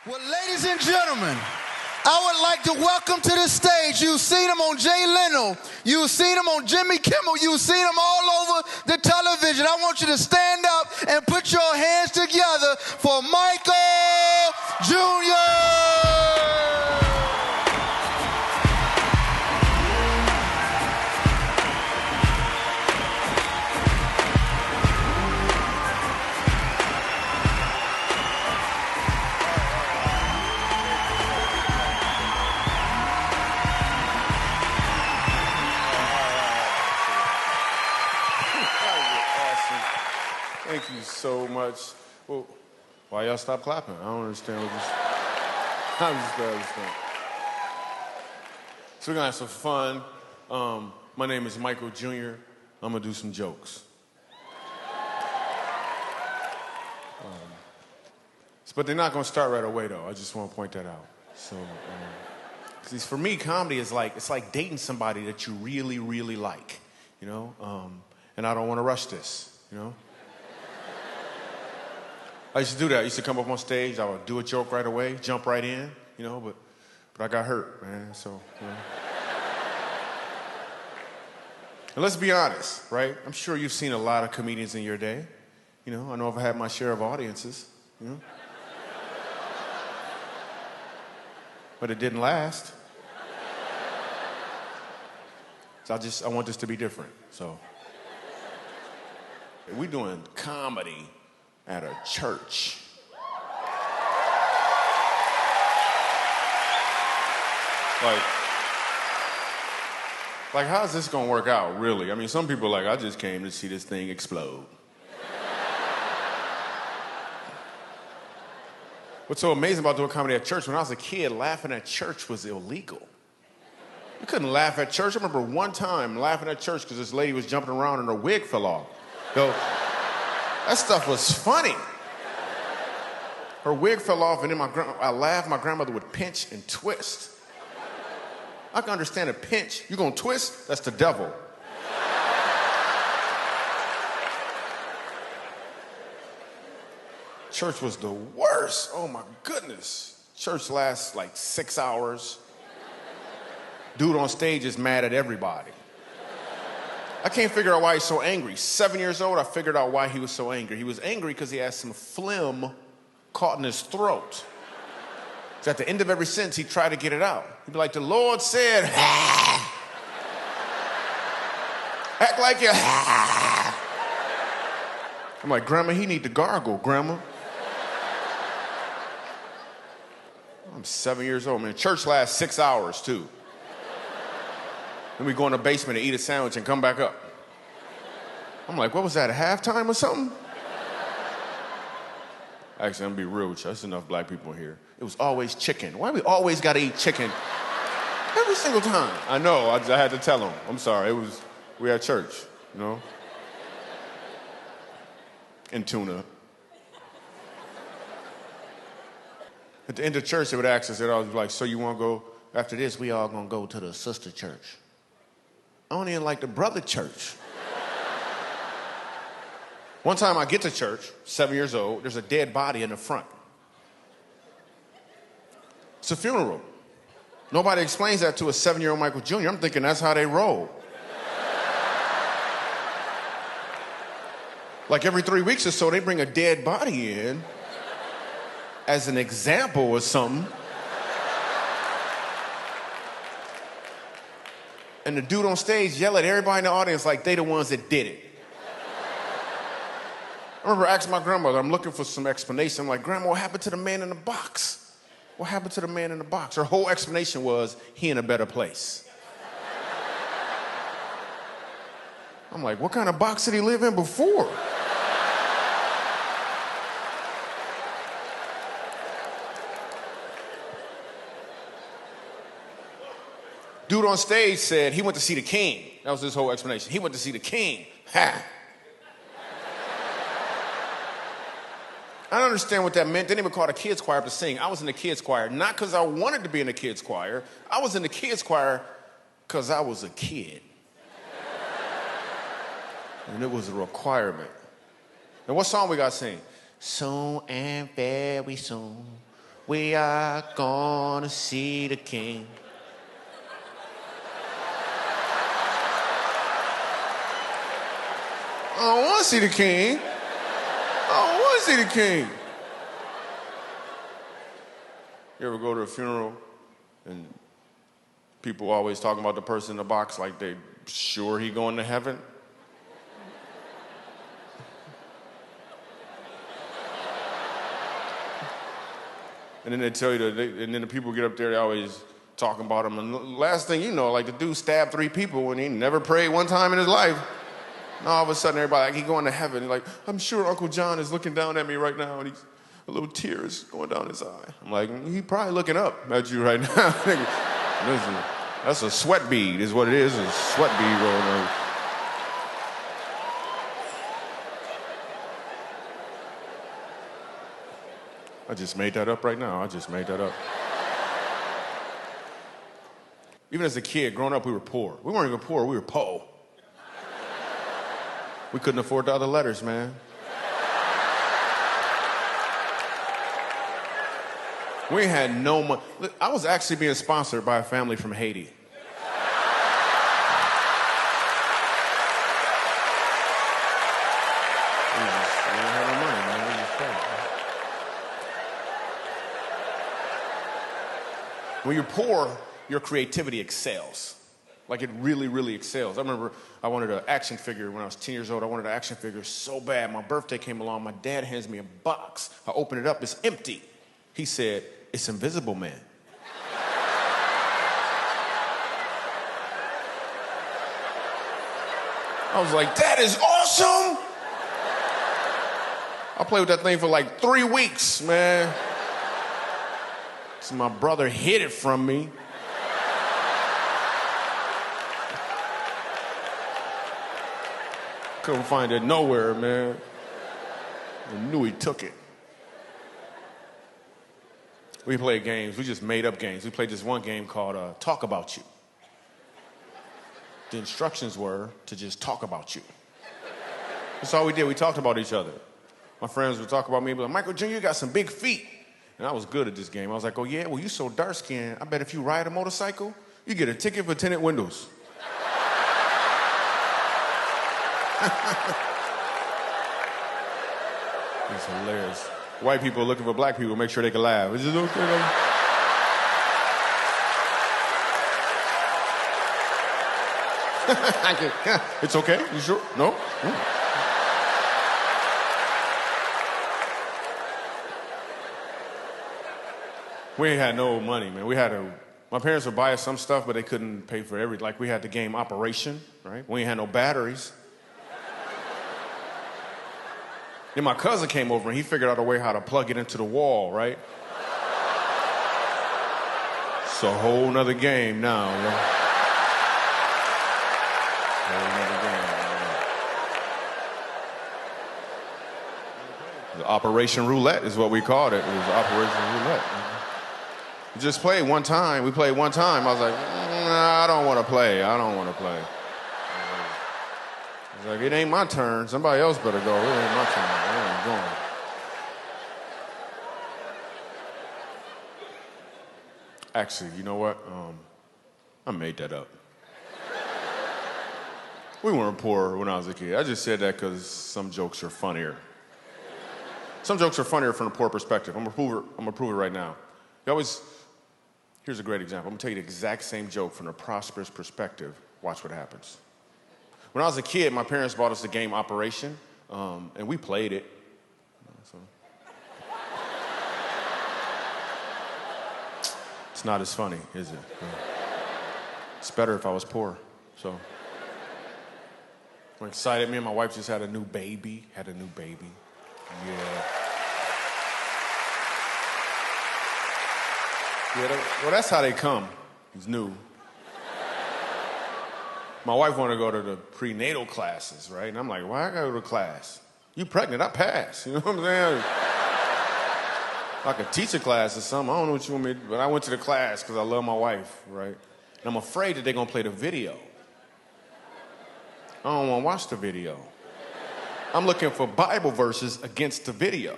Well, ladies and gentlemen, I would like to welcome to the stage. You've seen him on Jay Leno. You've seen him on Jimmy Kimmel. You've seen him all over the television. I want you to stand up and put your hands together for Michael Jr. Thank you so much. Well, why y'all stop clapping? I don't understand what this. I'm just understand. So we're gonna have some fun. My name is Michael Jr. I'm gonna do some jokes. But they're not gonna start right away though. I just want to point that out. So, because for me, comedy is it's like dating somebody that you really, really like, you know. And I don't want to rush this, you know. I used to do that. I used to come up on stage, I would do a joke right away, jump right in, you know, but I got hurt, man, so, you know. And let's be honest, right? I'm sure you've seen a lot of comedians in your day. You know, I know I've had my share of audiences, you know. But it didn't last. So I want this to be different, so. We're doing comedy at a church. Like how's this gonna work out, really? I mean, some people are like, I just came to see this thing explode. What's so amazing about doing comedy at church, when I was a kid, laughing at church was illegal. You couldn't laugh at church. I remember one time laughing at church because this lady was jumping around and her wig fell off. Yo, that stuff was funny. Her wig fell off, and then I laughed. My grandmother would pinch and twist. I can understand a pinch. You gonna twist? That's the devil. Church was the worst. Oh my goodness. Church lasts like 6 hours. Dude on stage is mad at everybody. I can't figure out why he's so angry. 7 years old, I figured out why he was so angry. He was angry because he had some phlegm caught in his throat. So at the end of every sentence, he'd try to get it out. He'd be like, the Lord said, act like you I'm like, Grandma, he need to gargle, Grandma. I'm 7 years old, man. Church lasts 6 hours, too. Then we go in the basement and eat a sandwich and come back up. I'm like, what was that, a halftime or something? Actually, I'm gonna be real with you. There's enough black people here. It was always chicken. Why we always gotta eat chicken? Every single time. I know, I had to tell them. I'm sorry, we had church, you know? And tuna. At the end of church, they would ask us, they'd always be like, so you wanna go, after this, we all gonna go to the sister church. I don't even like the brother church. One time I get to church, 7 years old, there's a dead body in the front. It's a funeral. Nobody explains that to a 7-year-old Michael Jr. I'm thinking that's how they roll. Like every 3 weeks or so, they bring a dead body in as an example or something. And the dude on stage yell at everybody in the audience like they the ones that did it. I remember asking my grandmother, I'm looking for some explanation. I'm like, Grandma, what happened to the man in the box? What happened to the man in the box? Her whole explanation was, he in a better place. I'm like, what kind of box did he live in before? Dude on stage said he went to see the king. That was his whole explanation. He went to see the king. Ha! I don't understand what that meant. They didn't even call the kids choir up to sing. I was in the kids choir, not because I wanted to be in the kids choir. I was in the kids choir because I was a kid. And it was a requirement. And what song we got to sing? Soon and very soon, We are gonna see the king. I don't want to see the king. I don't want to see the king. You ever go to a funeral and people always talking about the person in the box like they sure he going to heaven? And then they tell you that, and then the people get up there, they always talking about him. And the last thing you know, like the dude stabbed 3 people and he never prayed one time in his life. And all of a sudden, everybody like, he going to heaven. Like, I'm sure Uncle John is looking down at me right now, and he's a little tears going down his eye. I'm like, he probably looking up at you right now. Listen, that's a sweat bead, is what it is. A sweat bead rolling on. I just made that up right now. I just made that up. Even as a kid, growing up, we were poor. We weren't even poor, we were po'. We couldn't afford the other letters, man. We had no money. I was actually being sponsored by a family from Haiti. We didn't have no money, man. We just paid. When you're poor, your creativity excels. Like it really, really excels. I remember I wanted an action figure when I was 10 years old. I wanted an action figure so bad. My birthday came along. My dad hands me a box. I open it up. It's empty. He said, "It's Invisible Man." I was like, that is awesome. I played with that thing for like 3 weeks, man. So my brother hid it from me. Couldn't find it nowhere, man. I knew he took it. We played games. We just made up games. We played this one game called Talk About You. The instructions were to just talk about you. That's all we did. We talked about each other. My friends would talk about me, but like, Michael Jr., you got some big feet. And I was good at this game. I was like, oh, yeah? Well, you so dark-skinned. I bet if you ride a motorcycle, you get a ticket for tinted windows. It's hilarious. White people looking for black people, make sure they can laugh. Is it okay? It's okay? You sure? No? We ain't had no money, man. My parents would buy us some stuff, but they couldn't pay for everything. Like we had the game Operation, right? We ain't had no batteries. Then my cousin came over and he figured out a way how to plug it into the wall, right? It's a whole nother game now, man. Whole nother game, man. The Operation Roulette is what we called it. It was Operation Roulette. We just played one time. We played one time. I was like, nah, I don't want to play. I don't want to play. Like, it ain't my turn. Somebody else better go. It ain't my turn. I ain't going. Actually, you know what? I made that up. We weren't poor when I was a kid. I just said that because some jokes are funnier. Some jokes are funnier from a poor perspective. I'm gonna prove it right now. Here's a great example. I'm gonna tell you the exact same joke from a prosperous perspective. Watch what happens. When I was a kid, my parents bought us the game Operation, and we played it. So. It's not as funny, is it? It's better if I was poor. So I'm excited. Me and my wife just had a new baby. Yeah. Well, that's how they come. It's new. My wife wanted to go to the prenatal classes, right? And I'm like, why I gotta go to class? You pregnant, I pass. You know what I'm saying? Like a teacher class or something. I don't know what you want me to do. But I went to the class because I love my wife, right? And I'm afraid that they're gonna play the video. I don't wanna watch the video. I'm looking for Bible verses against the video.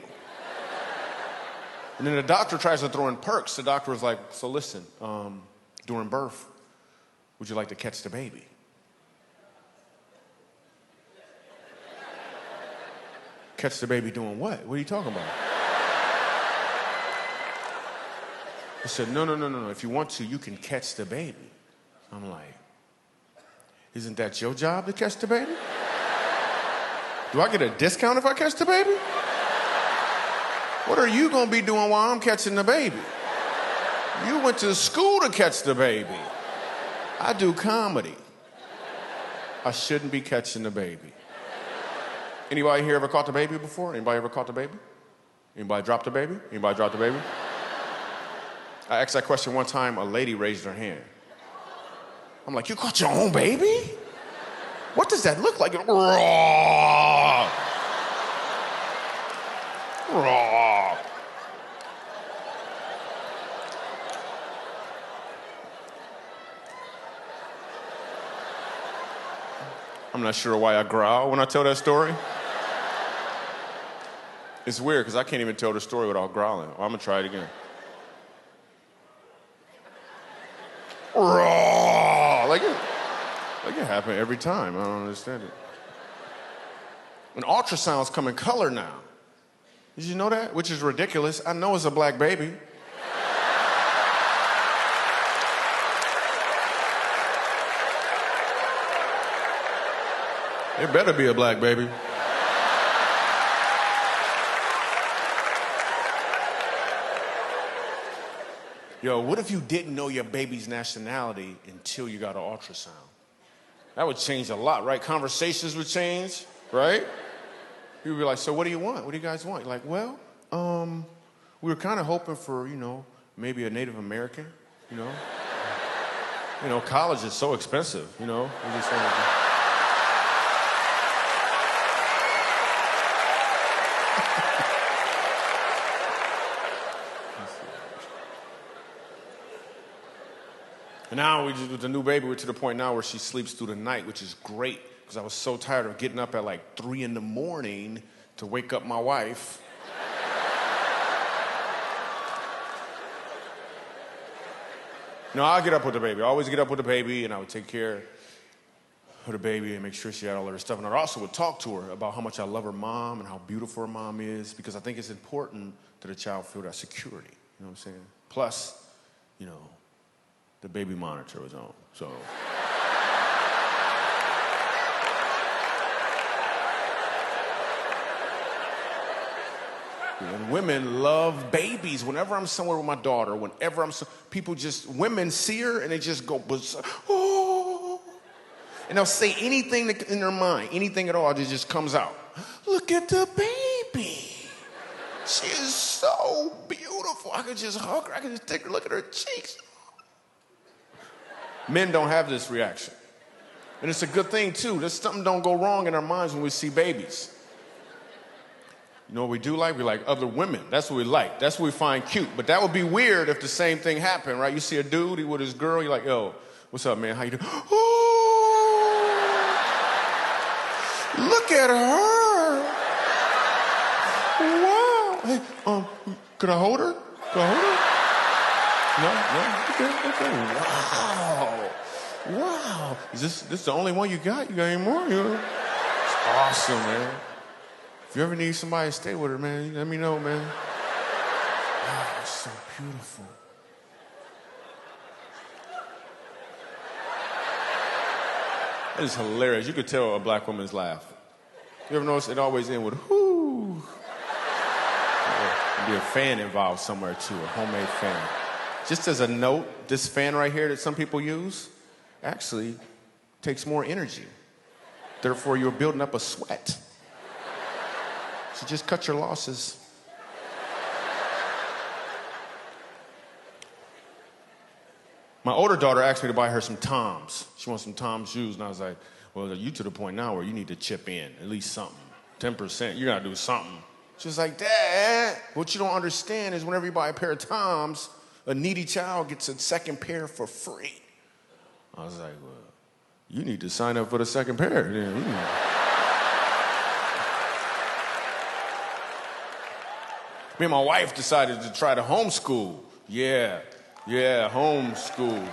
And then the doctor tries to throw in perks. The doctor was like, so listen, during birth, would you like to catch the baby? Catch the baby doing what? What are you talking about? He said, no. If you want to, you can catch the baby. I'm like, isn't that your job to catch the baby? Do I get a discount if I catch the baby? What are you gonna be doing while I'm catching the baby? You went to school to catch the baby. I do comedy. I shouldn't be catching the baby. Anybody here ever caught the baby before? Anybody ever caught the baby? Anybody dropped the baby? Anybody dropped the baby? I asked that question one time, a lady raised her hand. I'm like, you caught your own baby? What does that look like? Raw. Raw. I'm not sure why I growl when I tell that story. It's weird because I can't even tell the story without growling. I'm gonna try it again. Raw. Like it happened every time. I don't understand it. And ultrasounds come in color now. Did you know that? Which is ridiculous. I know it's a black baby. It better be a black baby. Yo, what if you didn't know your baby's nationality until you got an ultrasound? That would change a lot, right? Conversations would change, right? You'd be like, so what do you want? What do you guys want? You're like, well, we were kind of hoping for, maybe a Native American, college is so expensive, We just And now with the new baby, we're to the point now where she sleeps through the night, which is great, because I was so tired of getting up at like 3 a.m. to wake up my wife. I'll get up with the baby. I always get up with the baby, and I would take care of the baby and make sure she had all of her stuff. And I also would talk to her about how much I love her mom and how beautiful her mom is, because I think it's important that a child feel that security. You know what I'm saying? Plus, the baby monitor was on, so. And women love babies. Whenever I'm somewhere with my daughter, women see her and they just go, oh. And they'll say anything in their mind, anything at all, that just comes out. Look at the baby. She is so beautiful. I could just hug her. I could just take her, look at her cheeks. Men don't have this reaction. And it's a good thing, too. There's something don't go wrong in our minds when we see babies. You know what we do like? We like other women. That's what we like. That's what we find cute. But that would be weird if the same thing happened, right? You see a dude, he with his girl, you're like, yo, what's up, man? How you doing? Oh, look at her. Wow. Hey, could I hold her? Could I hold her? No? Okay. Wow. Is this the only one you got? You got any more? It's awesome, man. If you ever need somebody to stay with her, man, let me know, man. Wow, it's so beautiful. That is hilarious. You could tell a black woman's laugh. You ever notice it always ends with, whoo. There'd be a fan involved somewhere, too, a homemade fan. Just as a note, this fan right here that some people use actually takes more energy. Therefore, you're building up a sweat. So just cut your losses. My older daughter asked me to buy her some Toms. She wants some Toms shoes, and I was like, well, you to the point now where you need to chip in, at least something. 10%, you gotta do something. She's like, Dad, what you don't understand is whenever you buy a pair of Toms, a needy child gets a second pair for free. I was like, well, you need to sign up for the second pair. Me and my wife decided to try to homeschool. Yeah, homeschool.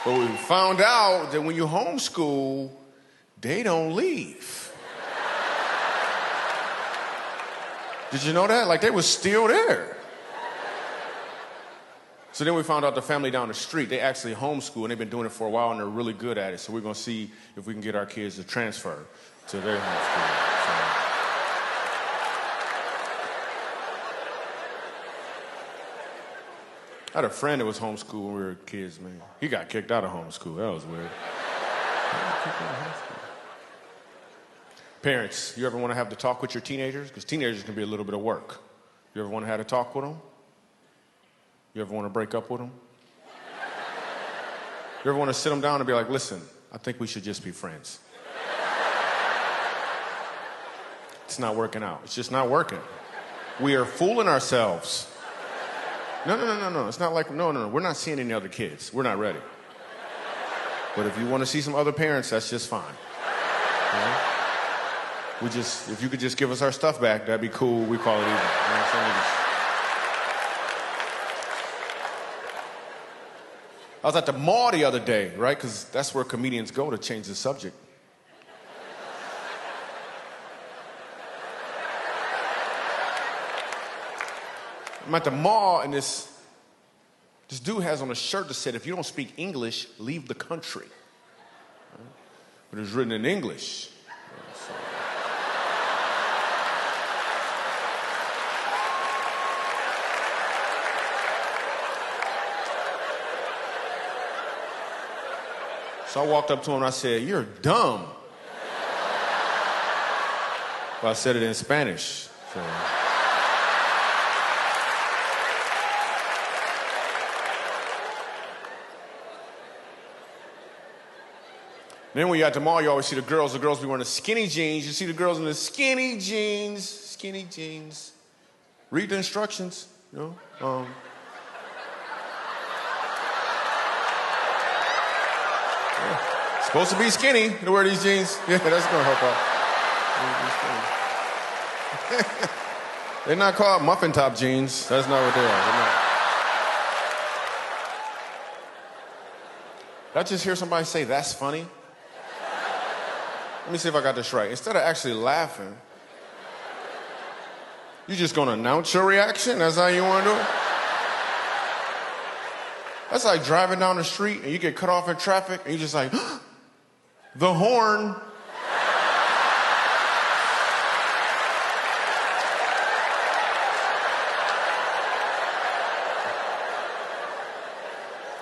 But we found out that when you homeschool, they don't leave. Did you know that? Like, they were still there. So then we found out the family down the street, they actually homeschool, and they've been doing it for a while, and they're really good at it. So we're going to see if we can get our kids to transfer to their homeschool. I had a friend that was homeschooled when we were kids, man. He got kicked out of homeschool. That was weird. Parents, you ever want to have to talk with your teenagers? Because teenagers can be a little bit of work. You ever want to have to talk with them? You ever want to break up with them? You ever want to sit them down and be like, listen, I think we should just be friends. It's not working out. It's just not working. We are fooling ourselves. No. It's not like, no. We're not seeing any other kids. We're not ready. But if you want to see some other parents, that's just fine. You know? If you could just give us our stuff back, that'd be cool. We call it even. You know what I'm saying? I was at the mall the other day, right? Because that's where comedians go to change the subject. I'm at the mall, and this dude has on a shirt that said, if you don't speak English, leave the country. Right? But it was written in English. So I walked up to him and I said, you're dumb. Well, I said it in Spanish. So. Then when you're at the mall, you always see the girls. The girls be wearing the skinny jeans. You see the girls in the skinny jeans. Read the instructions, you know. Supposed to be skinny to wear these jeans. Yeah, that's gonna help out. They're not called muffin top jeans. That's not what they are. Did I just hear somebody say, that's funny? Let me see if I got this right. Instead of actually laughing, you're just gonna announce your reaction? That's how you wanna do it? That's like driving down the street and you get cut off in traffic and you're just like, the horn.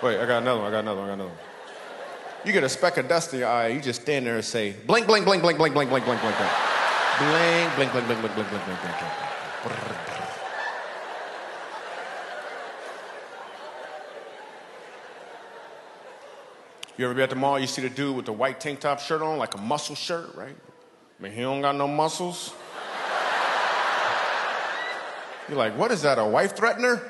Wait, I got another one. You get a speck of dust in your eye, you just stand there and say, blink, blink, blink, blink, blink, blink, blink, blink, blink, blink. Blink, blink, blink, blink, blink, blink, blink, blink, blink, blink. You ever be at the mall, you see the dude with the white tank top shirt on, like a muscle shirt, right? I mean, he don't got no muscles. You're like, what is that, a wife threatener?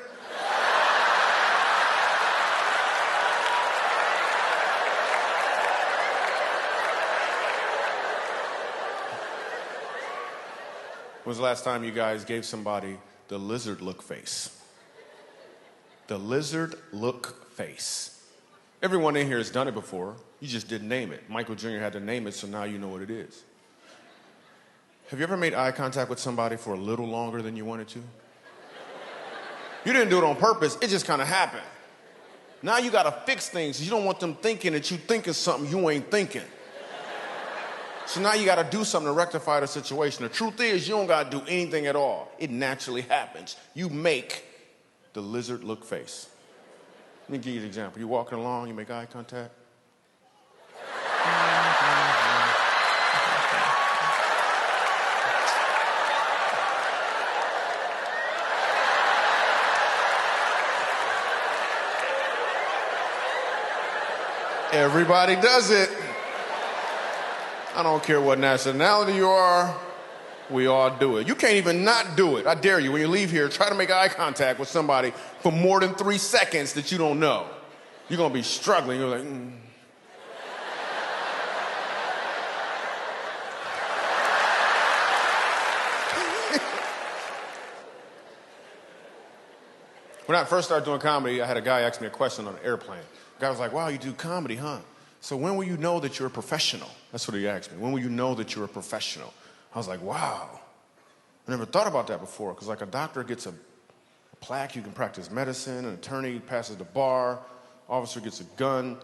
When was the last time you guys gave somebody the lizard look face? The lizard look face. Everyone in here has done it before. You just didn't name it. Michael Jr. had to name it, so now you know what it is. Have you ever made eye contact with somebody for a little longer than you wanted to? You didn't do it on purpose. It just kind of happened. Now you got to fix things. You don't want them thinking that you thinking something you ain't thinking. So now you got to do something to rectify the situation. The truth is, you don't got to do anything at all. It naturally happens. You make the lizard look face. Let me give you an example. You're walking along, you make eye contact. Everybody does it. I don't care what nationality you are, we all do it. You can't even not do it. I dare you, when you leave here, try to make eye contact with somebody for more than 3 seconds that you don't know. You're gonna be struggling. You're like, When I first started doing comedy, I had a guy ask me a question on an airplane. The guy was like, wow, you do comedy, huh? So when will you know that you're a professional? That's what he asked me. When will you know that you're a professional? I was like, wow. I never thought about that before, because like a doctor gets a plaque, you can practice medicine, an attorney passes the bar, officer gets a gun.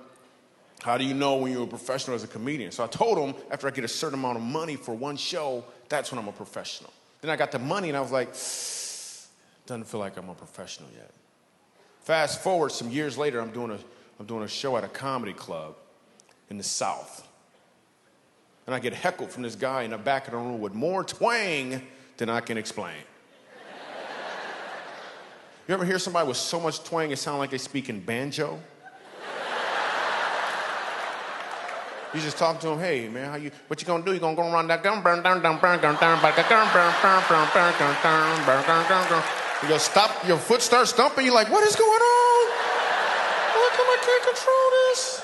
How do you know when you're a professional as a comedian? So I told him, after I get a certain amount of money for one show, that's when I'm a professional. Then I got the money and I was like, doesn't feel like I'm a professional yet. Fast forward some years later, I'm doing a show at a comedy club in the South. And I get heckled from this guy in the back of the room with more twang than I can explain. You ever hear somebody with so much twang it sounds like they speak in banjo? You just talk to them, hey man, what you gonna do? You gonna go around that gun, burn down, burn down, you go stop, your foot starts stumping, you're like, what is going on? How come I can't control this?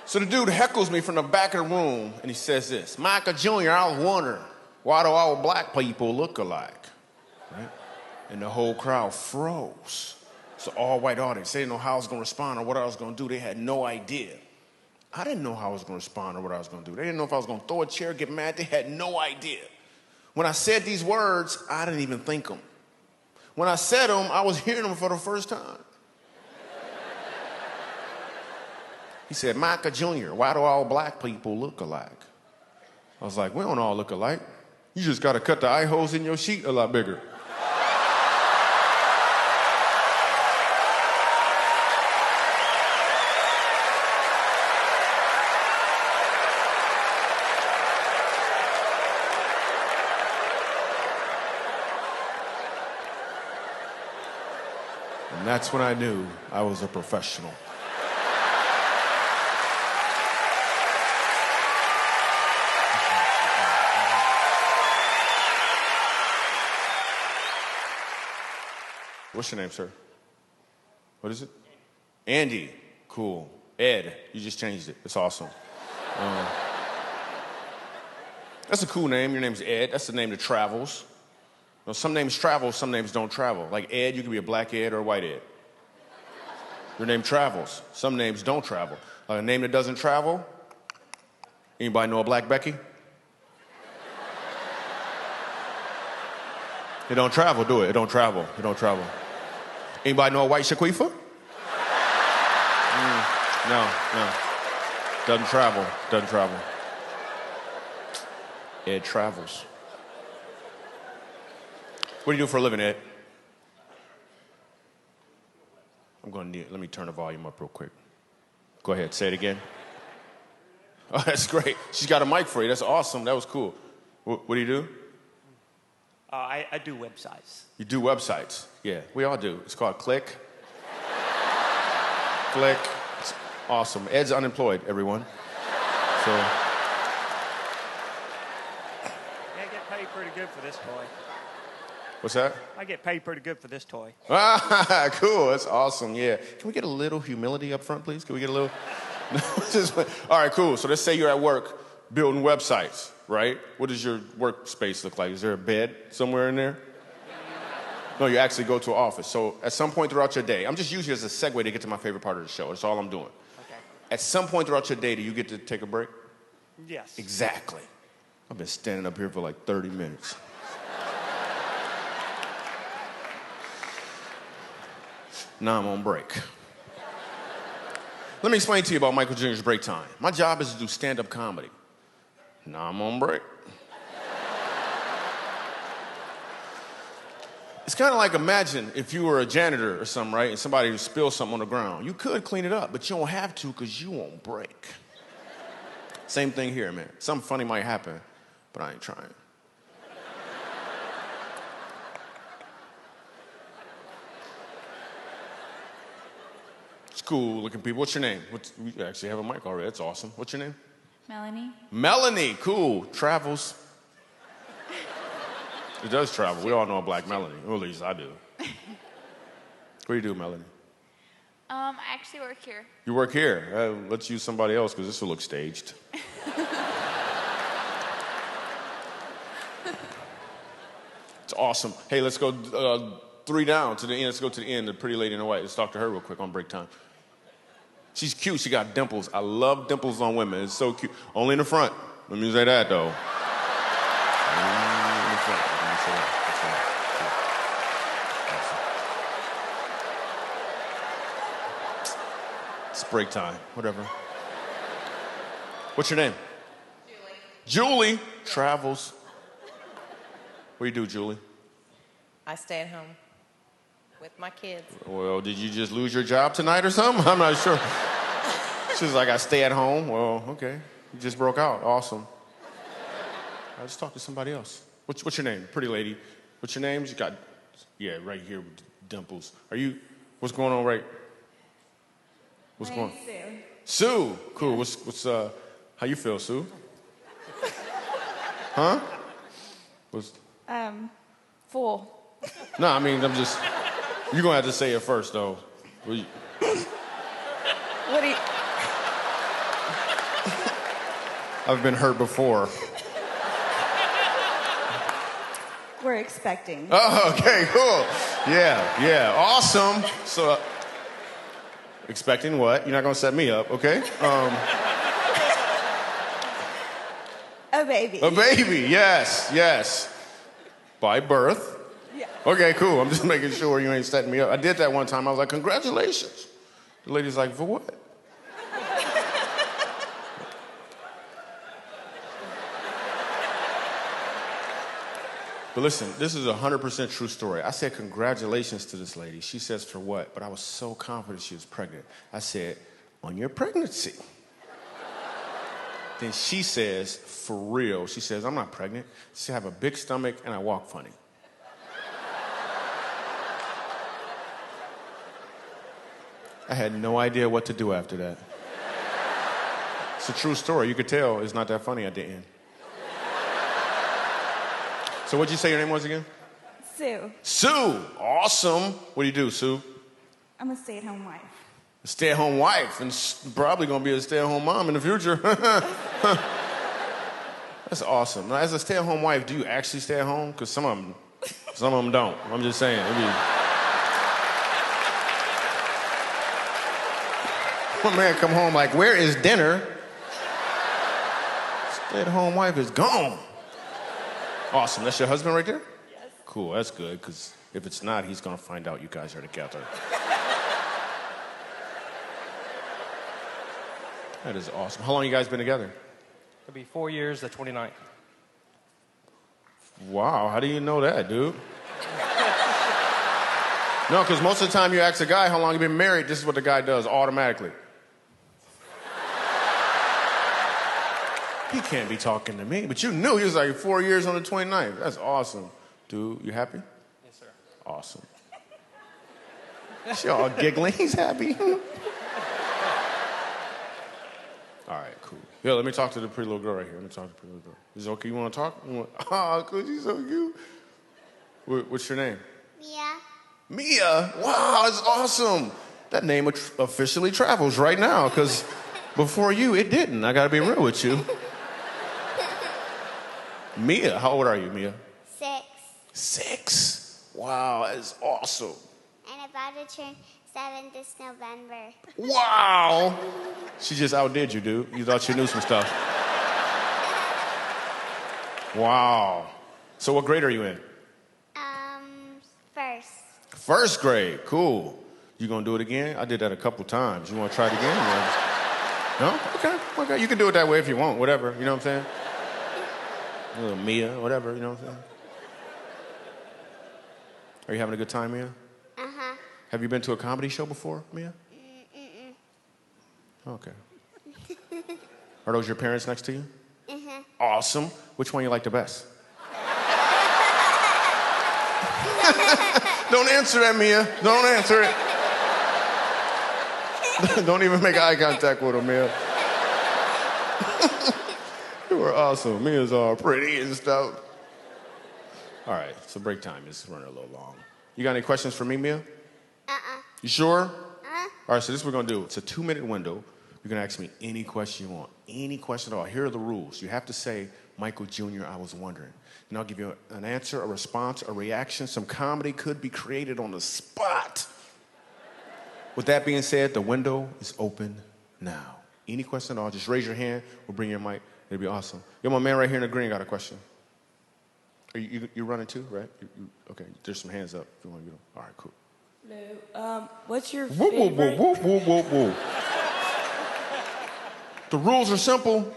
So the dude heckles me from the back of the room and he says this, Michael Jr., I was wondering, why do all black people look alike? Right? And the whole crowd froze. It's an all-white audience. They didn't know how I was going to respond or what I was going to do. They had no idea. I didn't know how I was going to respond or what I was going to do. They didn't know if I was going to throw a chair, get mad. They had no idea. When I said these words, I didn't even think them. When I said them, I was hearing them for the first time. He said, Micah Jr., why do all black people look alike? I was like, we don't all look alike. You just got to cut the eye holes in your sheet a lot bigger. And that's when I knew I was a professional. What's your name, sir? What is it? Andy. Cool. Ed. You just changed it. It's awesome. That's a cool name. Your name's Ed. That's the name that travels. You know, some names travel, some names don't travel. Like Ed, you can be a black Ed or a white Ed. Your name travels. Some names don't travel. A name that doesn't travel? Anybody know a black Becky? It don't travel, do it? It don't travel. It don't travel. Anybody know a white Shaquifa? No. Doesn't travel. Doesn't travel. Ed travels. What do you do for a living, Ed? Let me turn the volume up real quick. Go ahead, say it again. Oh, that's great. She's got a mic for you. That's awesome. That was cool. What do you do? I do websites. You do websites? Yeah, we all do. It's called Click. Click. It's awesome. Ed's unemployed, everyone. So. Yeah, I get paid pretty good for this toy. What's that? I get paid pretty good for this toy. Ah, cool. That's awesome. Yeah. Can we get a little humility up front, please? Can we get a little? All right, cool. So let's say you're at work building websites, right? What does your workspace look like? Is there a bed somewhere in there? No, you actually go to an office. So at some point throughout your day, I'm just using it as a segue to get to my favorite part of the show. That's all I'm doing. Okay. At some point throughout your day, do you get to take a break? Yes. Exactly. I've been standing up here for like 30 minutes. Now I'm on break. Let me explain to you about Michael Jr.'s break time. My job is to do stand-up comedy. Now I'm on break. It's kind of like, imagine if you were a janitor or something, right? And somebody spilled something on the ground. You could clean it up, but you don't have to because you won't break. Same thing here, man. Something funny might happen, but I ain't trying. It's cool looking people. What's your name? We actually have a mic already. That's awesome. What's your name? Melanie. Melanie, cool. Travels. It does travel. We all know a black Melanie. Or at least I do. What do you do, Melanie? I actually work here. You work here. Let's use somebody else because this will look staged. It's awesome. Hey, let's go 3 down to the end. Let's go to the end, the pretty lady in the white. Let's talk to her real quick on break time. She's cute. She got dimples. I love dimples on women. It's so cute. Only in the front. Let me say that, though. Only in the front. Let me say that. Awesome. It's break time. Whatever. What's your name? Julie. Julie travels. What do you do, Julie? I stay at home with my kids. Well, did you just lose your job tonight or something? I'm not sure. She's like, I stay at home. Well, okay. You just broke out. Awesome. I'll just talk to somebody else. What's your name? Pretty lady. What's your name? You got, yeah, right here with dimples. What's going on What's going on? Sue. Sue. Cool. What's how you feel, Sue? Huh? Full. No, I mean, you're gonna have to say it first, though. What do you... I've been hurt before. We're expecting. Oh, okay, cool. Yeah, awesome. So, expecting what? You're not gonna set me up, okay? A baby. A baby, yes. By birth. Yeah. Okay, cool. I'm just making sure you ain't setting me up. I did that one time. I was like, congratulations. The lady's like, for what? But listen, this is a 100% true story. I said congratulations to this lady. She says, for what? But I was so confident she was pregnant. I said, on your pregnancy. Then she says, for real, she says, I'm not pregnant. She said, I have a big stomach and I walk funny. I had no idea what to do after that. It's a true story. You could tell it's not that funny at the end. So what'd you say your name was again? Sue. Sue. Awesome. What do you do, Sue? I'm a stay-at-home wife. A stay-at-home wife, and probably gonna be a stay-at-home mom in the future. That's awesome. Now, as a stay-at-home wife, do you actually stay at home? Because some of them don't. I'm just saying. One man come home like, where is dinner? Stay-at-home wife is gone. Awesome. That's your husband right there? Yes. Cool. That's good, because if it's not, he's gonna find out you guys are together. That is awesome. How long you guys been together? It'll be 4 years, the 29th. Wow, how do you know that, dude? No, because most of the time you ask a guy how long you been married, this is what the guy does automatically. He can't be talking to me, but you knew he was like 4 years on the 29th. That's awesome. Dude, you happy? Yes, sir. Awesome. She all giggling. He's happy. All right, cool. Yeah, let me talk to the pretty little girl right here. Let me talk to the pretty little girl. Is it okay? You want to talk? Oh, cool. She's so cute. What's your name? Mia. Mia. Wow, that's awesome. That name officially travels right now, because before you, it didn't. I got to be real with you. Mia, how old are you, Mia? 6. 6. Wow, that is awesome. And about to turn 7 this November. Wow. She just outdid you, dude. You thought you knew some stuff. Wow. So what grade are you in? First. First grade. Cool. You gonna do it again? I did that a couple times. You wanna try it again? No? Okay. You can do it that way if you want. Whatever. You know what I'm saying? A little Mia, whatever. You know what I'm saying? Are you having a good time, Mia? Uh-huh. Have you been to a comedy show before, Mia? Okay. Are those your parents next to you? Uh-huh. Awesome. Which one you like the best? Don't answer that, Mia. Don't answer it. Don't even make eye contact with him, Mia. You were awesome. Mia's all pretty and stuff. All right, so break time is running a little long. You got any questions for me, Mia? You sure? Uh-huh. All right, so this is what we're going to do. It's a 2-minute window. You can ask me any question you want. Any question at all. Here are the rules. You have to say Michael Jr., I was wondering. And I'll give you an answer, a response, a reaction. Some comedy could be created on the spot. With that being said, the window is open now. Any question at all, just raise your hand. We'll bring your mic. It'll be awesome. Yo, my man right here in the green got a question. Are you running too, right? Okay, there's some hands up. If you want to get them. All right, cool. Hello. What's your Whoa, whoa, favorite? whoa, whoa, whoa, whoa, whoa. The rules are simple.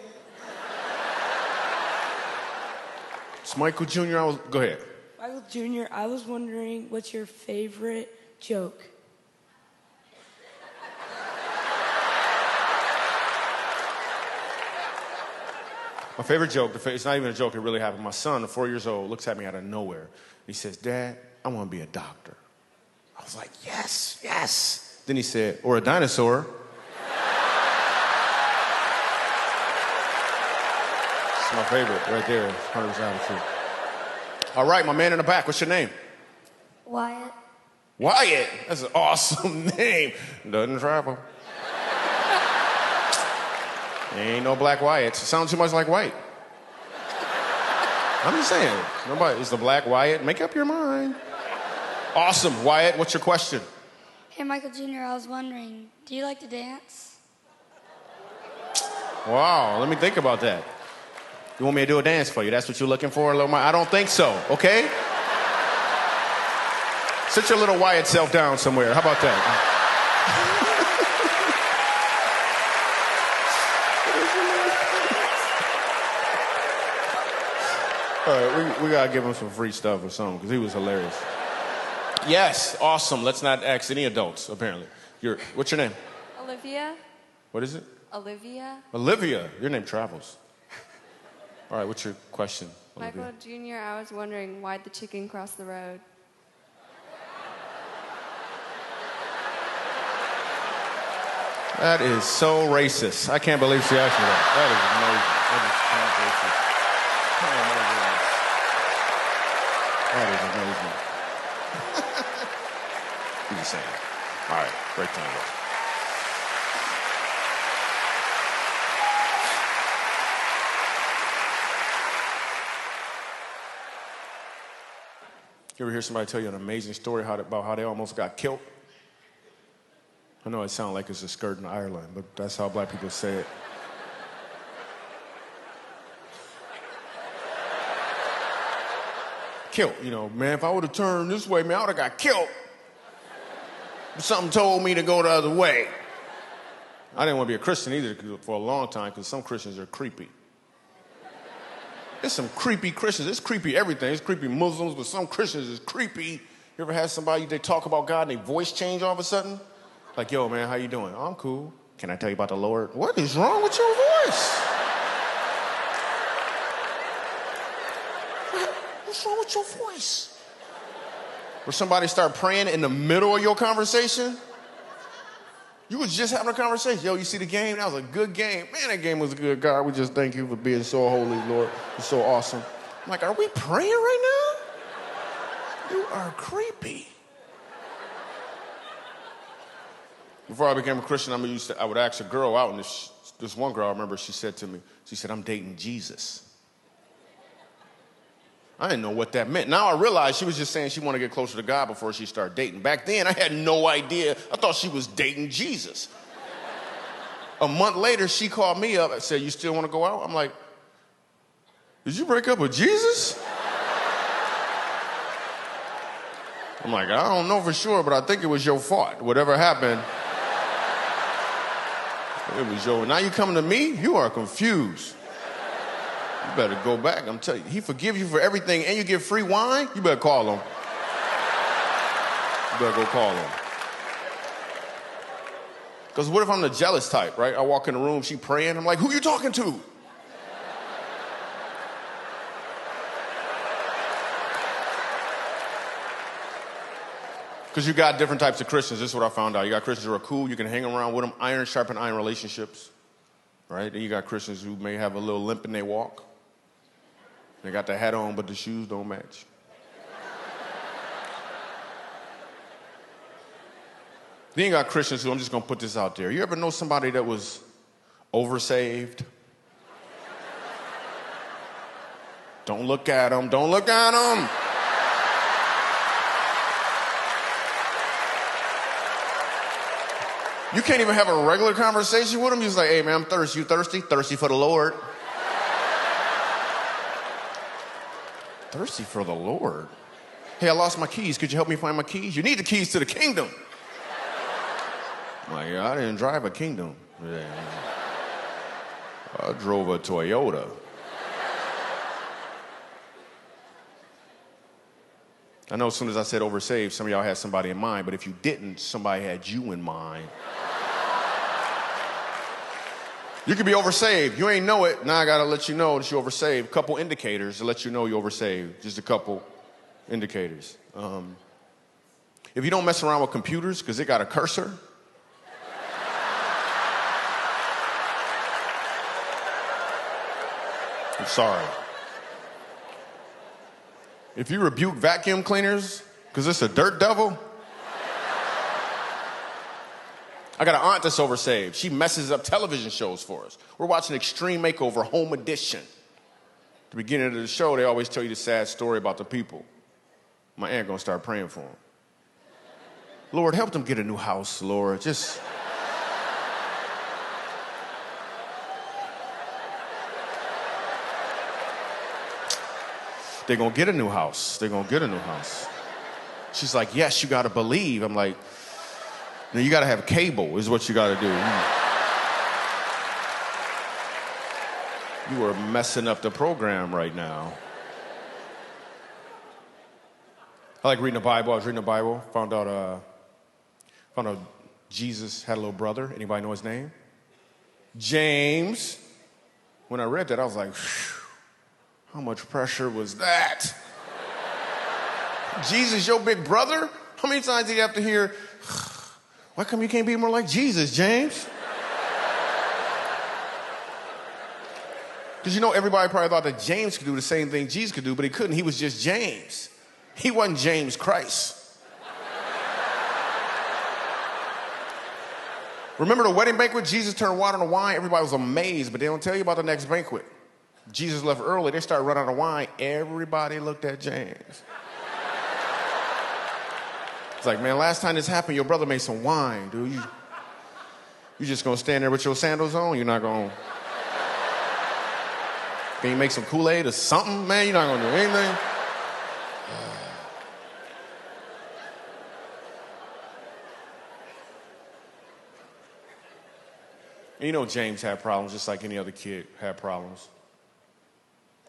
It's Michael Jr. Go ahead. Michael Jr., I was wondering, what's your favorite joke? My favorite joke, it's not even a joke, it really happened. My son, 4 years old, looks at me out of nowhere. He says, Dad, I want to be a doctor. I was like, yes, yes. Then he said, or a dinosaur. It's my favorite right there, 100% true. All right, my man in the back, what's your name? Wyatt. Wyatt, that's an awesome name. Doesn't travel. Ain't no Black Wyatt. Sounds too much like white. I'm just saying. Nobody is the Black Wyatt. Make up your mind. Awesome. Wyatt, what's your question? Hey, Michael Jr., I was wondering, do you like to dance? Wow, let me think about that. You want me to do a dance for you? That's what you're looking for, little Mike? I don't think so, okay? Sit your little Wyatt self down somewhere. How about that? All right, we gotta give him some free stuff or something because he was hilarious. Yes, awesome. Let's not ask any adults, apparently. What's your name? Olivia. What is it? Olivia. Olivia. Your name travels. All right, what's your question, Olivia? Michael Jr., I was wondering, why'd the chicken cross the road? That is so racist. I can't believe she asked me that. That is amazing. That is so racist. Oh, my goodness. That is amazing. I'm just saying. All right, break time. You ever hear somebody tell you an amazing story about how they almost got killed? I know it sounds like it's a skirt in Ireland, but that's how black people say it. Killed, man, if I would have turned this way, man, I would have got killed. But something told me to go the other way. I didn't want to be a Christian either for a long time because some Christians are creepy. There's some creepy Christians. It's creepy everything. It's creepy Muslims, but some Christians is creepy. You ever had somebody, they talk about God and their voice change all of a sudden? Like, yo, man, how you doing? Oh, I'm cool. Can I tell you about the Lord? What is wrong with your voice? What's wrong with your voice? Or somebody start praying in the middle of your conversation? You was just having a conversation. Yo, you see the game? That was a good game. Man, that game was good. God, we just thank you for being so holy, Lord. You're so awesome. I'm like, are we praying right now? You are creepy. Before I became a Christian, I would ask a girl out, and this one girl, I remember, she said to me, she said, I'm dating Jesus. I didn't know what that meant. Now I realize she was just saying she wanted to get closer to God before she started dating. Back then, I had no idea. I thought she was dating Jesus. A month later, she called me up and said, you still want to go out? I'm like, did you break up with Jesus? I'm like, I don't know for sure, but I think it was your fault. Whatever happened, it was your. Now you coming to me? You are confused. You better go back. I'm telling you, he forgives you for everything and you get free wine? You better call him. You better go call him. Because what if I'm the jealous type, right? I walk in the room, she praying. I'm like, who you talking to? Because you got different types of Christians. This is what I found out. You got Christians who are cool. You can hang around with them. Iron sharpen iron relationships. Right? Then you got Christians who may have a little limp in their walk. They got the hat on, but the shoes don't match. Then you got Christians who, I'm just going to put this out there. You ever know somebody that was oversaved? Don't look at him. Don't look at him. You can't even have a regular conversation with him. He's like, hey, man, I'm thirsty. You thirsty? Thirsty for the Lord. Thirsty for the Lord? Hey, I lost my keys. Could you help me find my keys? You need the keys to the kingdom. I'm like, yeah, I didn't drive a kingdom. Yeah. I drove a Toyota. I know as soon as I said oversaved, some of y'all had somebody in mind, but if you didn't, somebody had you in mind. You could be oversaved. You ain't know it. Now I gotta let you know that you're oversaved. Couple indicators to let you know you're oversaved. Just a couple indicators. If you don't mess around with computers because it got a cursor, I'm sorry. If you rebuke vacuum cleaners because it's a dirt devil, I got an aunt that's oversaved. She messes up television shows for us. We're watching Extreme Makeover Home Edition. At the beginning of the show, they always tell you the sad story about the people. My aunt gonna start praying for them. Lord, help them get a new house, Lord. Just... They're gonna get a new house. They're gonna get a new house. She's like, yes, you gotta believe. I'm like, no, you gotta have cable is what you gotta do. You are messing up the program right now. I like reading the Bible. I was reading the Bible, found out Jesus had a little brother. Anybody know his name? James. When I read that, I was like, phew. How much pressure was that? Jesus, your big brother? How many times do you have to hear, why come you can't be more like Jesus, James? Because you know, everybody probably thought that James could do the same thing Jesus could do, but he couldn't. He was just James. He wasn't James Christ. Remember the wedding banquet? Jesus turned water into wine. Everybody was amazed, but they don't tell you about the next banquet. Jesus left early. They started running out of wine. Everybody looked at James. It's like, man, last time this happened, your brother made some wine, dude. You just gonna stand there with your sandals on? You're not gonna... Can you make some Kool-Aid or something, man? You're not gonna do anything? And you know James had problems just like any other kid had problems.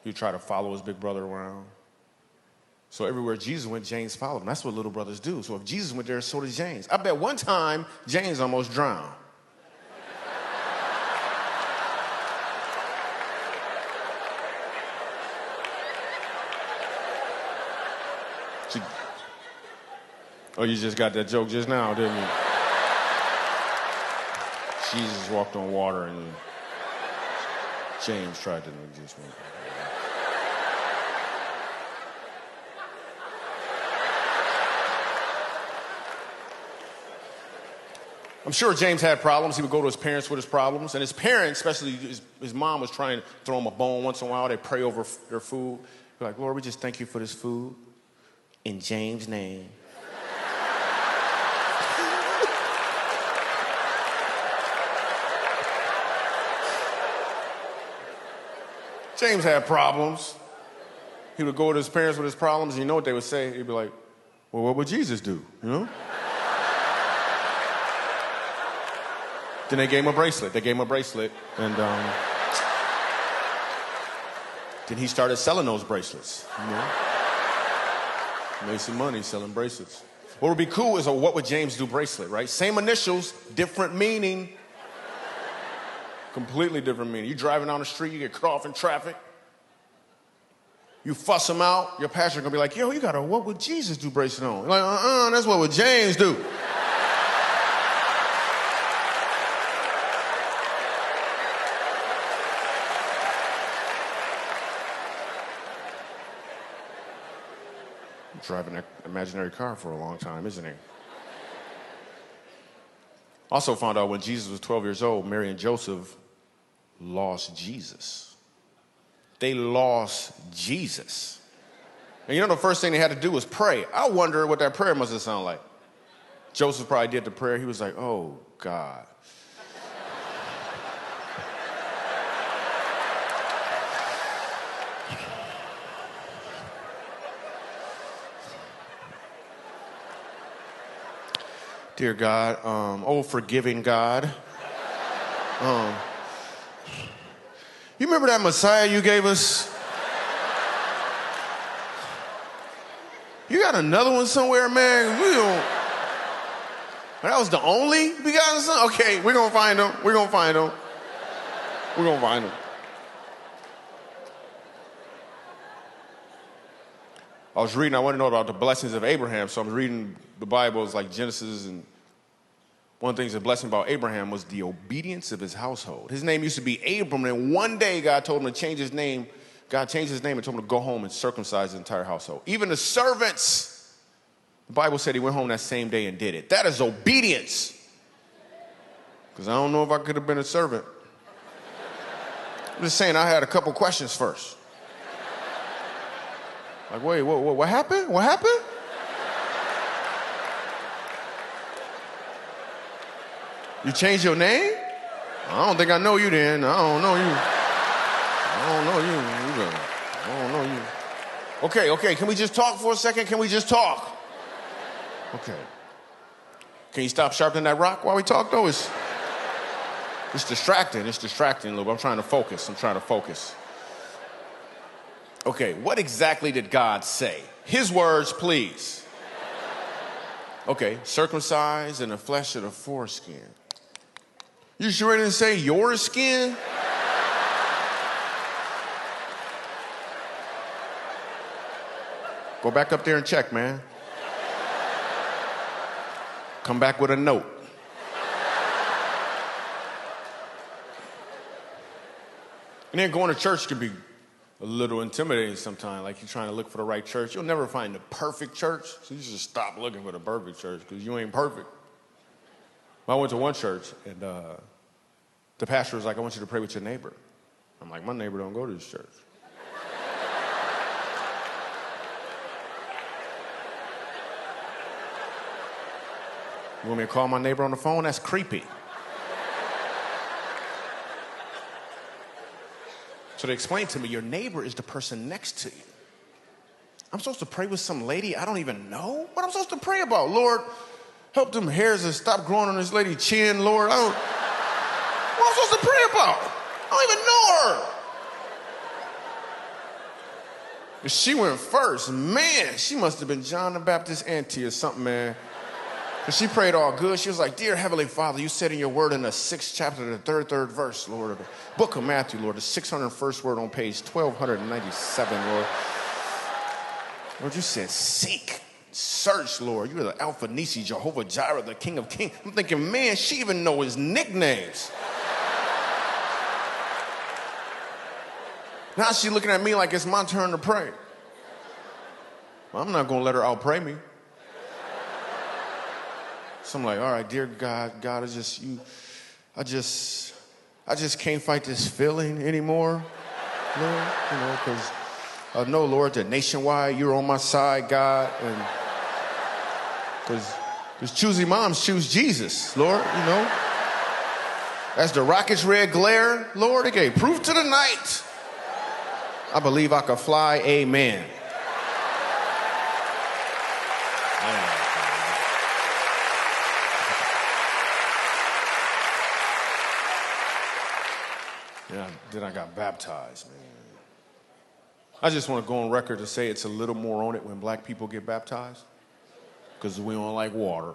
He tried to follow his big brother around. So everywhere Jesus went, James followed him. That's what little brothers do. So if Jesus went there, so did James. I bet one time, James almost drowned. Oh, you just got that joke just now, didn't you? Jesus walked on water and James tried to just went. I'm sure James had problems. He would go to his parents with his problems. And his parents, especially his mom, was trying to throw him a bone once in a while. They'd pray over their food. They're like, Lord, we just thank you for this food. In James' name. James had problems. He would go to his parents with his problems, and you know what they would say? He'd be like, well, what would Jesus do, you know? Then they gave him a bracelet. They gave him a bracelet, and then he started selling those bracelets, you know? Made some money selling bracelets. What would be cool is a what would James do bracelet, right? Same initials, different meaning. Completely different meaning. You driving down the street, you get cut off in traffic. You fuss him out, your pastor gonna be like, yo, you got a what would Jesus do bracelet on? You're like, that's what would James do. Driving an imaginary car for a long time, isn't he? Also found out when Jesus was 12 years old, Mary and Joseph lost Jesus. they lost Jesus. And you know the first thing they had to do was pray. I wonder what that prayer must have sounded like. Joseph probably did the prayer. He was like, oh, God. Dear God, oh, forgiving God. You remember that Messiah you gave us? You got another one somewhere, man? We don't. That was the only begotten son? Okay, we're going to find him. We're going to find him. We're going to find him. I was reading, I want to know about the blessings of Abraham, so I'm reading the Bible, it's like Genesis, and one of the things the blessing about Abraham was the obedience of his household. His name used to be Abram, and one day God told him to change his name. God changed his name and told him to go home and circumcise his entire household. Even the servants, the Bible said he went home that same day and did it. That is obedience. Because I don't know if I could have been a servant. I'm just saying I had a couple questions first. Like, wait, what happened? What happened? You changed your name? I don't think I know you then. I don't know you. Okay, can we just talk for a second? Can we just talk? Okay. Can you stop sharpening that rock while we talk, though? It's distracting. It's distracting a little bit. I'm trying to focus. Okay, what exactly did God say? His words, please. Okay, circumcised in the flesh of the foreskin. You sure didn't say your skin? Go back up there and check, man. Come back with a note. And then going to church can be a little intimidating sometimes, like you're trying to look for the right church. You'll never find the perfect church, so you should stop looking for the perfect church because you ain't perfect. Well, I went to one church, and the pastor was like, I want you to pray with your neighbor. I'm like, my neighbor don't go to this church. You want me to call my neighbor on the phone? That's creepy. So they explained to me, your neighbor is the person next to you. I'm supposed to pray with some lady I don't even know? What am I supposed to pray about? Lord, help them hairs to stop growing on this lady's chin, Lord. What am I supposed to pray about? I don't even know her. But she went first. Man, she must have been John the Baptist's auntie or something, man. Because she prayed all good. She was like, dear Heavenly Father, you said in your word in the 6th chapter, the third verse, Lord, of the book of Matthew, Lord, the 601st word on page 1297, Lord. Lord, you said, seek, search, Lord. You're the Alpha Nisi, Jehovah Jireh, the King of Kings. I'm thinking, man, she even know his nicknames. Now she's looking at me like it's my turn to pray. Well, I'm not going to let her outpray me. So I'm like, all right, dear God, I just can't fight this feeling anymore, Lord, because I know, Lord, that nationwide you're on my side, God, and because choosy moms choose Jesus, Lord, As the rocket's red glare, Lord, it gave proof to the night. I believe I could fly, amen. Yeah, then I got baptized, man. I just want to go on record to say it's a little more on it when black people get baptized because we don't like water.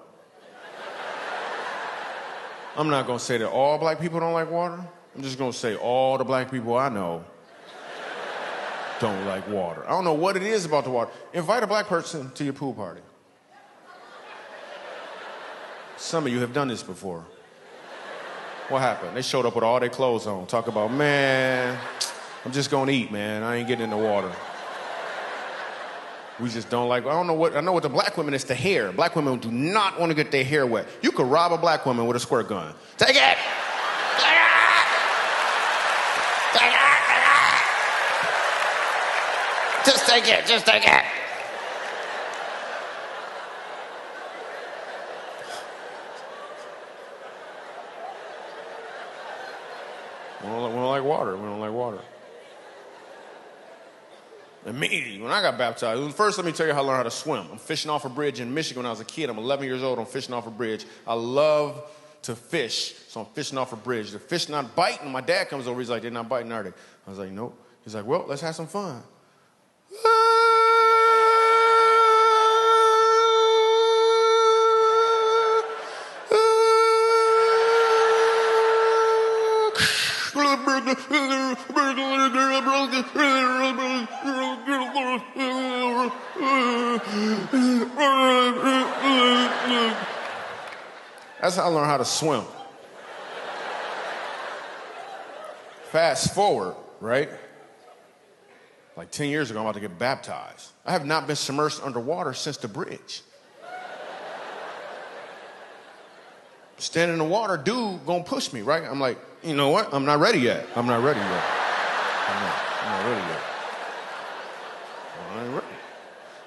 I'm not going to say that all black people don't like water. I'm just going to say all the black people I know don't like water. I don't know what it is about the water. Invite a black person to your pool party. Some of you have done this before. What happened? They showed up with all their clothes on. Talk about, man, I'm just gonna eat, man. I ain't getting in the water. We just don't like, I know what the black women is, the hair. Black women do not want to get their hair wet. You could rob a black woman with a squirt gun. Take it! Take it! Take it! just take it, just take it. We don't like water. We don't like water. Immediately, when I got baptized, first let me tell you how I learned how to swim. I'm fishing off a bridge in Michigan when I was a kid. I'm 11 years old. I'm fishing off a bridge. I love to fish, so I'm fishing off a bridge. The fish not biting. My dad comes over. He's like, they're not biting, are they? I was like, nope. He's like, well, let's have some fun. That's how I learned how to swim. Fast forward, right? Like 10 years ago, I'm about to get baptized. I have not been submerged underwater since the bridge. Standing in the water, dude gonna push me, right? I'm like, you know what? I'm not ready yet. I'm not ready yet. I'm not ready yet. I ain't ready.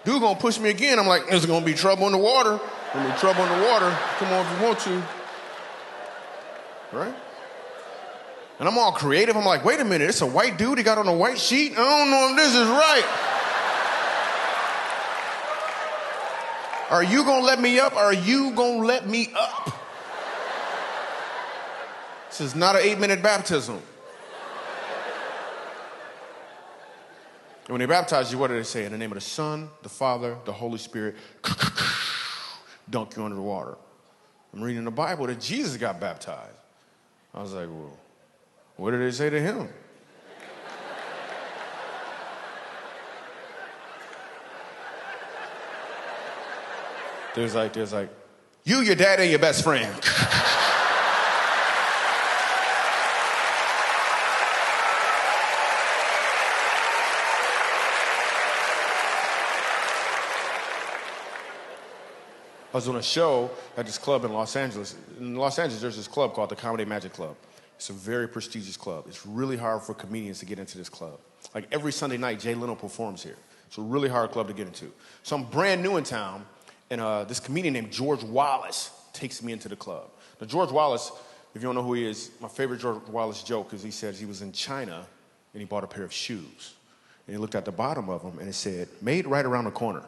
Dude gonna push me again. I'm like, there's gonna be trouble in the water. There's gonna be trouble in the water. Come on if you want to. Right? And I'm all creative. I'm like, wait a minute, it's a white dude. He got on a white sheet. I don't know if this is right. Are you gonna let me up? Are you gonna let me up? This is not an 8-minute baptism. And when they baptize you, what do they say? In the name of the Son, the Father, the Holy Spirit, dunk you under the water. I'm reading in the Bible that Jesus got baptized. I was like, well, what did they say to him? There's like, you, your dad, and your best friend. I was on a show at this club in Los Angeles. In Los Angeles, there's this club called the Comedy Magic Club. It's a very prestigious club. It's really hard for comedians to get into this club. Like every Sunday night, Jay Leno performs here. It's a really hard club to get into. So I'm brand new in town, and this comedian named George Wallace takes me into the club. Now, George Wallace, if you don't know who he is, my favorite George Wallace joke is he says he was in China, and he bought a pair of shoes. And he looked at the bottom of them, and it said, made right around the corner.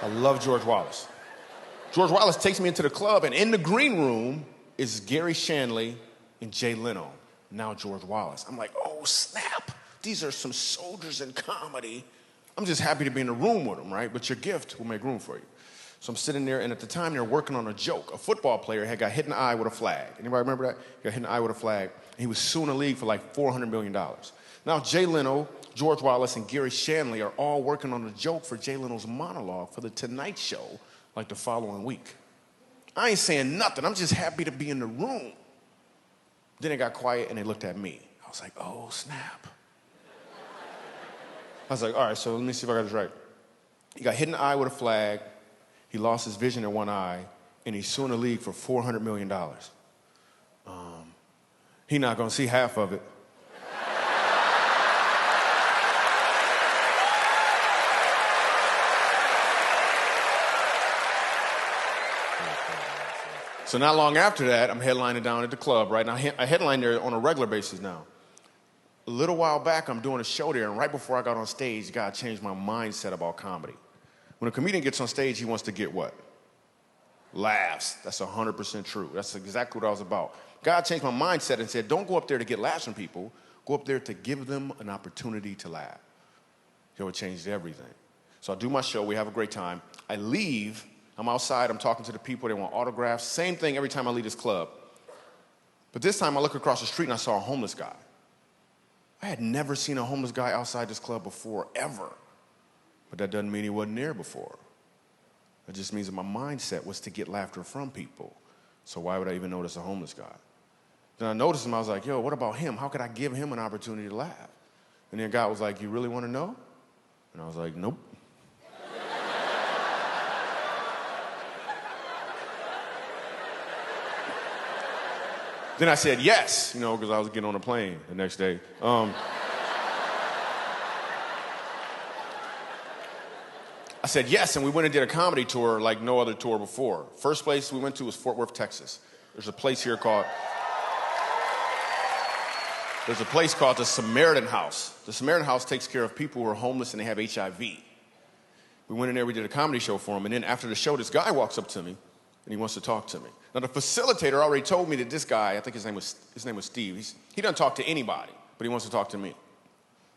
I love George Wallace. George Wallace takes me into the club, and in the green room is Gary Shandling and Jay Leno, now George Wallace. I'm like, oh, snap. These are some soldiers in comedy. I'm just happy to be in the room with them, right? But your gift will make room for you. So I'm sitting there, and at the time, they're working on a joke. A football player had got hit in the eye with a flag. Anybody remember that? He got hit in the eye with a flag. And he was suing the league for like $400 million. Now, Jay Leno, George Wallace, and Gary Shandling are all working on a joke for Jay Leno's monologue for The Tonight Show, like the following week. I ain't saying nothing. I'm just happy to be in the room. Then it got quiet, and they looked at me. I was like, oh, snap. I was like, all right, so let me see if I got this right. He got hit in the eye with a flag. He lost his vision in one eye, and he's suing the league for $400 million. He's not going to see half of it. So not long after that, I'm headlining down at the club, right? Now, I headline there on a regular basis now. A little while back, I'm doing a show there, and right before I got on stage, God changed my mindset about comedy. When a comedian gets on stage, he wants to get what? Laughs. That's 100% true. That's exactly what I was about. God changed my mindset and said, don't go up there to get laughs from people. Go up there to give them an opportunity to laugh. So it changed everything. So I do my show. We have a great time. I leave. I'm outside, I'm talking to the people, they want autographs. Same thing every time I leave this club. But this time I look across the street and I saw a homeless guy. I had never seen a homeless guy outside this club before, ever. But that doesn't mean he wasn't there before. It just means that my mindset was to get laughter from people. So why would I even notice a homeless guy? Then I noticed him, I was like, yo, what about him? How could I give him an opportunity to laugh? And then God was like, you really want to know? And I was like, nope. Then I said yes, because I was getting on a plane the next day. I said yes, and we went and did a comedy tour like no other tour before. First place we went to was Fort Worth, Texas. There's a place called the Samaritan House. The Samaritan House takes care of people who are homeless and they have HIV. We went in there, we did a comedy show for them, and then after the show, this guy walks up to me, and he wants to talk to me. Now, the facilitator already told me that this guy, I think his name was Steve, he doesn't talk to anybody, but he wants to talk to me.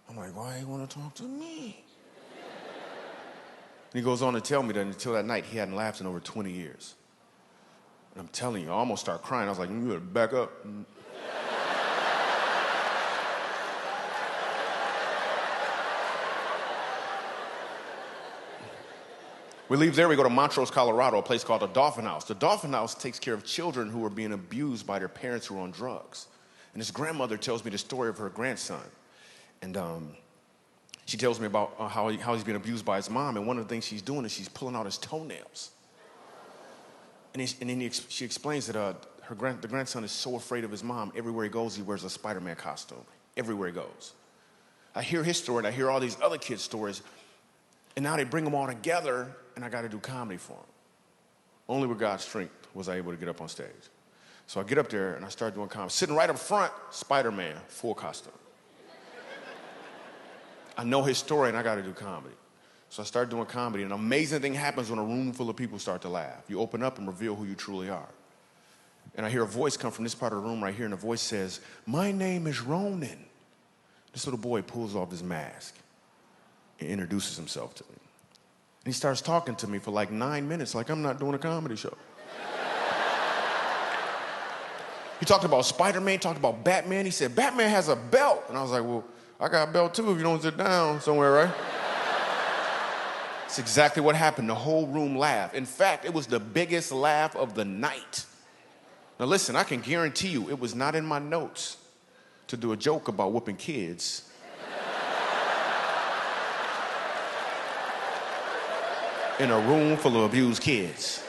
I'm like, why do you want to talk to me? And he goes on to tell me that until that night, he hadn't laughed in over 20 years. And I'm telling you, I almost started crying. I was like, you better back up. We leave there, we go to Montrose, Colorado, a place called the Dolphin House. The Dolphin House takes care of children who are being abused by their parents who are on drugs. And this grandmother tells me the story of her grandson. And she tells me about how he's being abused by his mom. And one of the things she's doing is she's pulling out his toenails. And then she explains that the grandson is so afraid of his mom, everywhere he goes, he wears a Spider-Man costume. Everywhere he goes. I hear his story, and I hear all these other kids' stories. And now they bring them all together, and I got to do comedy for them. Only with God's strength was I able to get up on stage. So I get up there, and I start doing comedy. Sitting right up front, Spider-Man, full costume. I know his story, and I got to do comedy. So I start doing comedy, and an amazing thing happens when a room full of people start to laugh. You open up and reveal who you truly are. And I hear a voice come from this part of the room right here, and the voice says, "My name is Ronan." This little boy pulls off his mask and introduces himself to me. And he starts talking to me for like 9 minutes, like I'm not doing a comedy show. He talked about Spider-Man, talked about Batman. He said, Batman has a belt. And I was like, well, I got a belt too if you don't sit down somewhere, right? That's exactly what happened. The whole room laughed. In fact, it was the biggest laugh of the night. Now listen, I can guarantee you it was not in my notes to do a joke about whooping kids. In a room full of abused kids.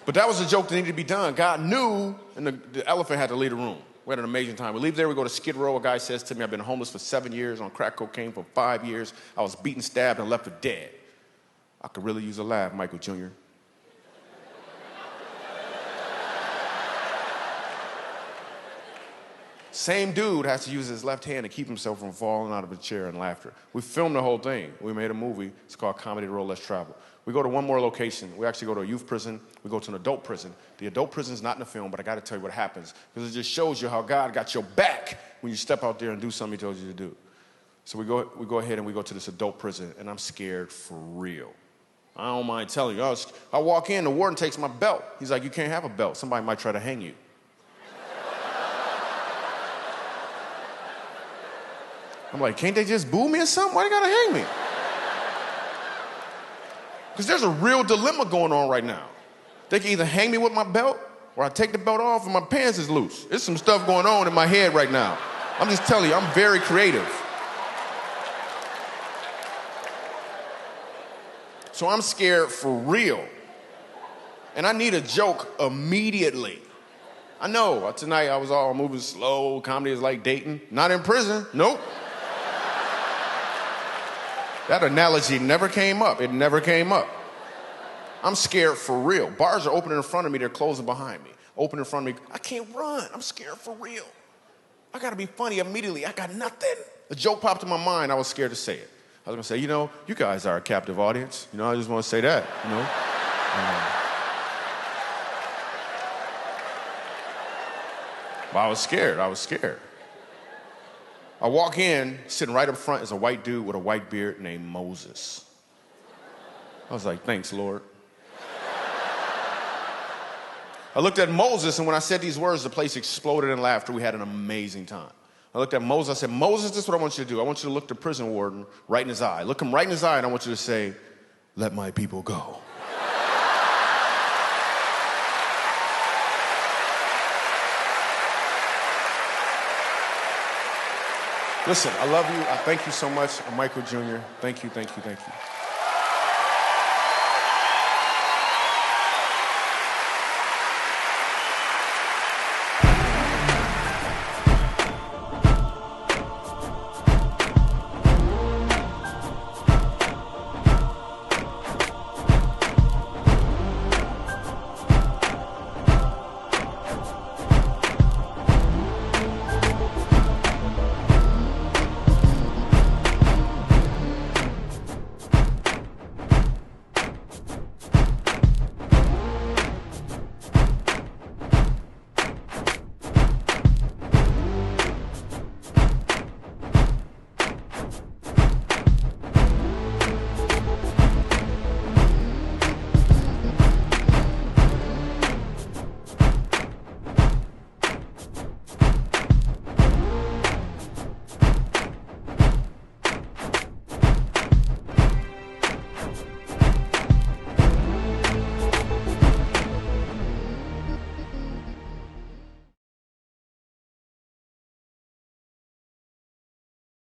But that was a joke that needed to be done. God knew, and the elephant had to leave the room. We had an amazing time. We leave there, we go to Skid Row. A guy says to me, I've been homeless for 7 years, on crack cocaine for 5 years. I was beaten, stabbed, and left for dead. I could really use a laugh, Michael Jr. Same dude has to use his left hand to keep himself from falling out of a chair in laughter. We filmed the whole thing. We made a movie. It's called Comedy Road Less Travel. We go to one more location. We actually go to a youth prison. We go to an adult prison. The adult prison is not in the film, but I got to tell you what happens, because it just shows you how God got your back when you step out there and do something he told you to do. So we go ahead and we go to this adult prison, and I'm scared for real. I don't mind telling you. I walk in, the warden takes my belt. He's like, you can't have a belt. Somebody might try to hang you. I'm like, can't they just boo me or something? Why they gotta hang me? Because there's a real dilemma going on right now. They can either hang me with my belt, or I take the belt off and my pants is loose. There's some stuff going on in my head right now. I'm just telling you, I'm very creative. So I'm scared for real. And I need a joke immediately. I know, tonight I was all moving slow, comedy is like dating. Not in prison, nope. That analogy never came up. It never came up. I'm scared for real. Bars are opening in front of me, they're closing behind me. Open in front of me, I can't run. I'm scared for real. I gotta be funny immediately. I got nothing. A joke popped in my mind, I was scared to say it. I was gonna say, you guys are a captive audience. I just wanna say that, But I was scared. I walk in, sitting right up front is a white dude with a white beard named Moses. I was like, thanks, Lord. I looked at Moses, and when I said these words, the place exploded in laughter. We had an amazing time. I looked at Moses, I said, Moses, this is what I want you to do. I want you to look the prison warden right in his eye. Look him right in his eye, and I want you to say, let my people go. Listen, I love you. I thank you so much. I'm Michael Jr. Thank you, thank you, thank you.